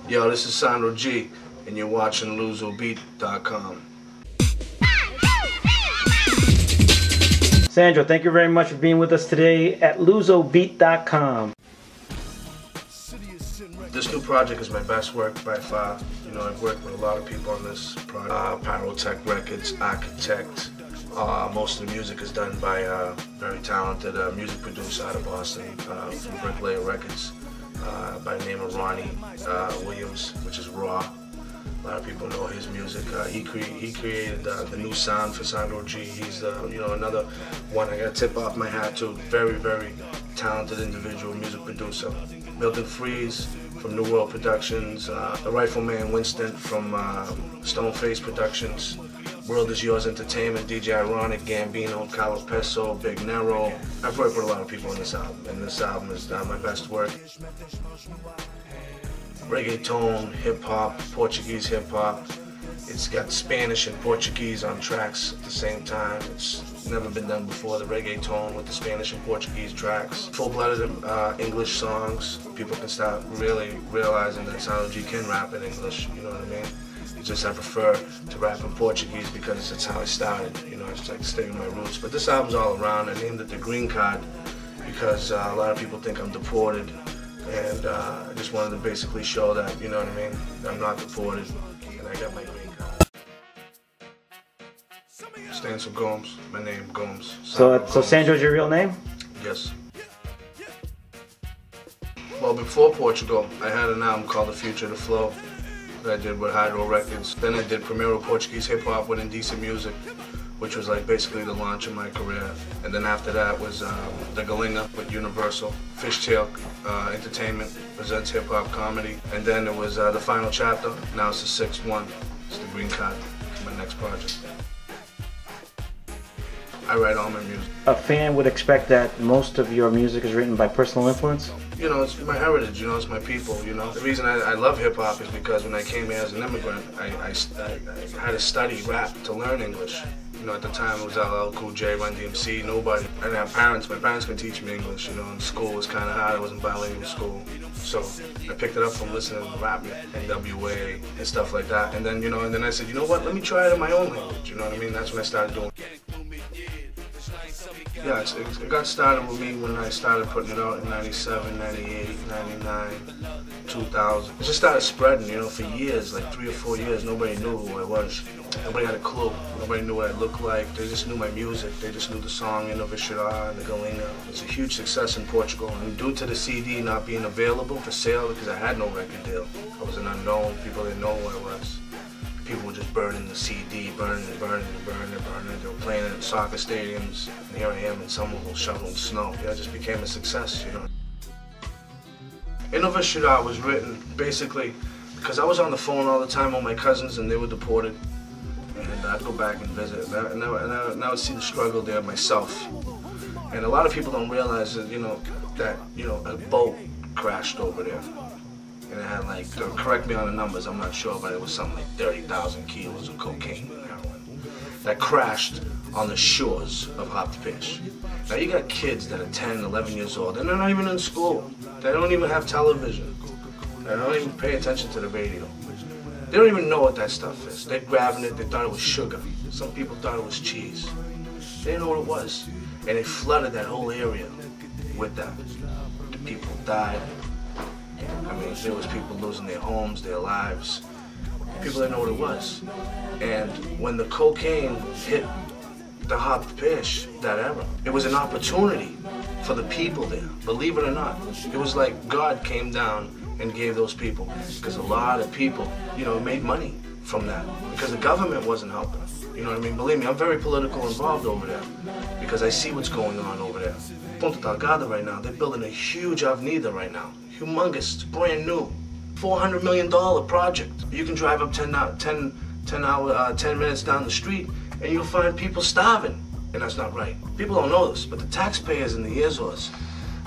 Yo, this is Sandro G, and you're watching LUSOBEAT.com. Sandro, thank you very much for being with us today at LUSOBEAT.com. This new project is my best work by far. You know, I've worked with a lot of people on this project. Pyrotech Records, Architect. Most of the music is done by a very talented music producer out of Boston from Bricklayer Records by the name of Ronnie Williams, which is Raw. A lot of people know his music. He created the new sound for Sandro G. He's you know, another one I got to tip off my hat to. Very, very talented individual music producer. Milton Freeze from New World Productions, the Rifleman Winston from Stoneface Productions, World Is Yours Entertainment, DJ Ironic, Gambino, Carlo Peso, Big Nero. I've worked with a lot of people on this album, and this album is my best work. Reggaeton, hip-hop, Portuguese hip-hop. It's got Spanish and Portuguese on tracks at the same time. It's never been done before, the reggaeton with the Spanish and Portuguese tracks. Full-blooded English songs. People can start really realizing that Sandro G can rap in English, you know what I mean? It's just I prefer to rap in Portuguese because that's how I started, you know, I just like to stay with my roots. But this album's all around. I named it The Green Card because a lot of people think I'm deported. And I just wanted to basically show that, you know what I mean, I'm not deported, and I got my green card. Stands for Gomes, my name, Gomes. So Sandro's your real name? Yes. Well, before Portugal, I had an album called The Future, The Flow that I did with Hydro Records. Then I did Primero Portuguese Hip Hop with Indecent Music, which was like basically the launch of my career. And then after that was The Galinga with Universal. Fishtail Entertainment presents hip hop comedy. And then it was The Final Chapter. Now it's the sixth one. It's The Green Card, my next project. I write all my music. A fan would expect that most of your music is written by personal influence? You know, it's my heritage, you know, it's my people, you know. The reason I love hip-hop is because when I came here as an immigrant, I had to study rap to learn English. You know, at the time it was LL Cool J, Run DMC, nobody. I didn't have parents. My parents couldn't teach me English, you know, and school was kind of hard. I wasn't bilingual school. So I picked it up from listening to rap, NWA, and stuff like that. And then, you know, and then I said, you know what, let me try it in my own language, you know what I mean? That's when I started doing it. Yeah, it got started with me when I started putting it out in 97, 98, 99, 2000. It just started spreading, you know, for years, like 3 or 4 years, nobody knew who I was. Nobody had a clue. Nobody knew what I looked like. They just knew my music. They just knew the song, Inovishira and The Galinga. It's a huge success in Portugal. And due to the CD not being available for sale, because I had no record deal, I was an unknown, people didn't know who I was. People were just burning the CD, burning it. They were playing it in soccer stadiums, and here I am in Somerville shoveling snow. Yeah, it just became a success, you know. Inovishira was written basically because I was on the phone all the time with my cousins and they were deported. And I'd go back and visit, and I would see the struggle there myself. And a lot of people don't realize that, you know, a boat crashed over there. And it had like, correct me on the numbers, I'm not sure, but it was something like 30,000 kilos of cocaine and heroin that crashed on the shores of Hop the Fish. Now you got kids that are 10, 11 years old, and they're not even in school. They don't even have television. They don't even pay attention to the radio. They don't even know what that stuff is. They're grabbing it, they thought it was sugar. Some people thought it was cheese. They didn't know what it was. And it flooded that whole area with that. The people died. I mean, there was people losing their homes, their lives. People didn't know what it was. And when the cocaine hit the Hop Fish, that era, it was an opportunity for the people there, believe it or not. It was like God came down and gave those people, because a lot of people, you know, made money from that, because the government wasn't helping. You know what I mean? Believe me, I'm very political involved over there, because I see what's going on over there. Ponta Delgada right now, they're building a huge avenida right now. Humongous, brand new, $400 million project. You can drive up 10 minutes down the street and you'll find people starving. And that's not right. People don't know this, but the taxpayers in the Azores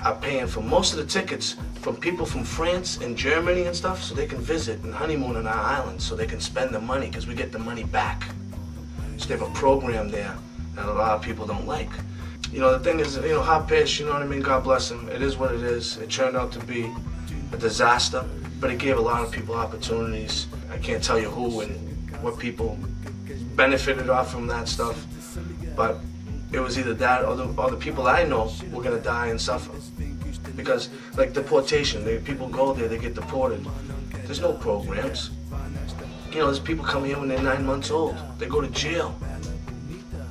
are paying for most of the tickets from people from France and Germany and stuff, so they can visit and honeymoon on our island, so they can spend the money, because we get the money back. So they have a program there that a lot of people don't like. You know, the thing is, you know, Hot Fish, you know what I mean, God bless him. It is what it is. It turned out to be a disaster. but it gave a lot of people opportunities. I can't tell you who and what people benefited off from that stuff, but it was either that or the people I know were gonna die and suffer. Because, like deportation, people go there, they get deported. There's no programs. You know, there's people come here when they're 9 months old. They go to jail.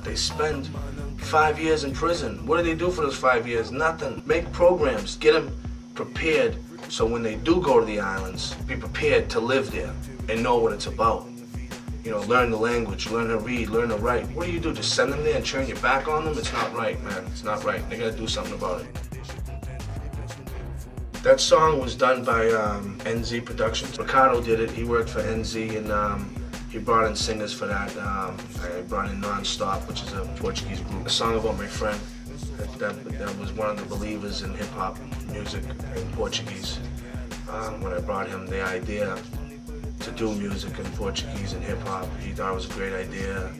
They spend 5 years in prison. What do they do for those 5 years? Nothing. Make programs. Get them prepared so when they do go to the islands, be prepared to live there and know what it's about. You know, learn the language, learn to read, learn to write. What do you do? Just send them there and turn your back on them? It's not right, man. It's not right. They gotta do something about it. That song was done by NZ Productions. Ricardo did it. He worked for NZ, and he brought in singers for that. I brought in Non-Stop, which is a Portuguese group. A song about my friend that was one of the believers in hip-hop music in Portuguese. When I brought him the idea to do music in Portuguese and hip-hop, he thought it was a great idea.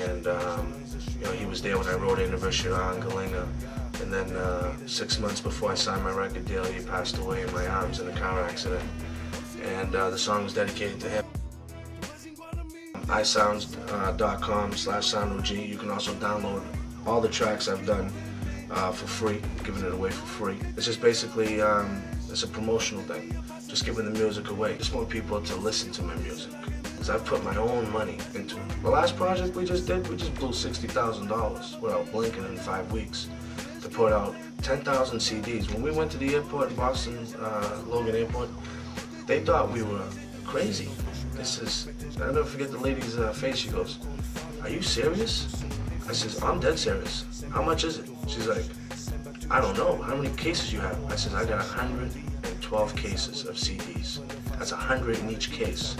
And you know, he was there when I wrote Universidade Galinga. And then 6 months before I signed my record deal, he passed away in my arms in a car accident. And the song was dedicated to him. iSounds.com/SandroG. You can also download all the tracks I've done for free, giving it away for free. It's just basically, it's a promotional thing, just giving the music away. Just want people to listen to my music, because I put my own money into it. The last project we just did, we just blew $60,000 without blinking in 5 weeks. To put out 10,000 CDs. When we went to the airport in Boston, Logan Airport, they thought we were crazy. I'll never forget the lady's face. She goes, "Are you serious?" I says, "I'm dead serious. How much is it?" She's like, "I don't know. How many cases you have?" I says, "I got 112 cases of CDs. That's 100 in each case.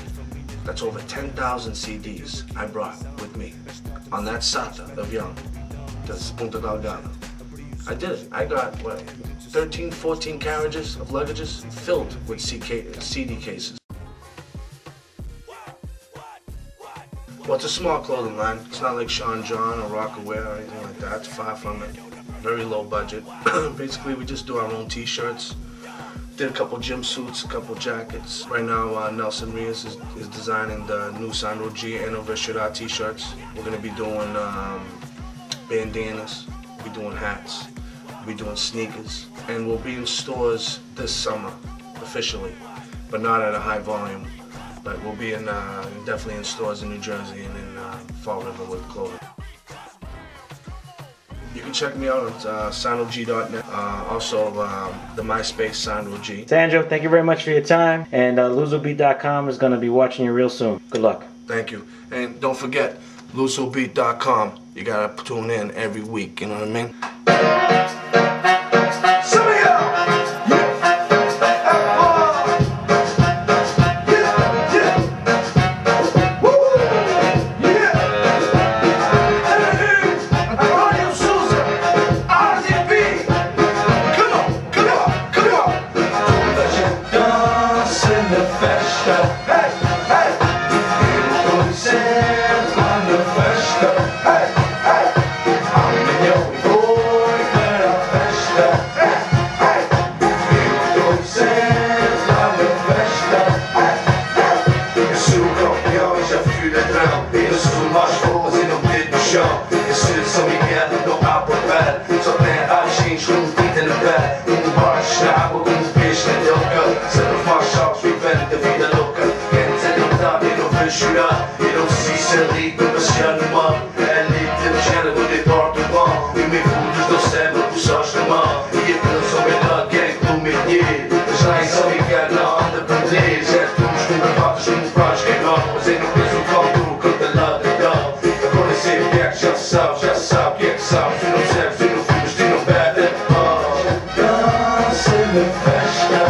That's over 10,000 CDs I brought with me on that SATA of Young. That's Punta Delgada. I did it. I got, what, 13, 14 carriages of luggages filled with CD cases. Well, it's a small clothing line. It's not like Sean John or Rockaware or anything like that. It's far from it. Very low budget. Basically, we just do our own t-shirts. Did a couple gym suits, a couple jackets. Right now, Nelson Rios is designing the new SANDROG and Universidade t-shirts. We're going to be doing bandanas. We'll be doing hats. We'll be doing sneakers. And we'll be in stores this summer, officially, but not at a high volume. But we'll be in definitely in stores in New Jersey and in Fall River with clothing. You can check me out at sandrog.net. Also, the MySpace SandroG. Sandro, thank you very much for your time. And LUSOBEAT.com is going to be watching you real soon. Good luck. Thank you. And don't forget, LUSOBEAT.com. You got to tune in every week, you know what I mean? E não se sente passear no mar. É livre de género de porto bom. E me fudes do cérebro por sós na mão. E a canção melhor que é do métier. Mas lá em São Miguel não anda para três. É tudo como fatos como pratos que não. Mas eu não penso como canta lá de dó. Agora sei o que é que já sabe o que é que sabe. Tu não percebes, tu não fumes, tu não bebes. Dança na festa.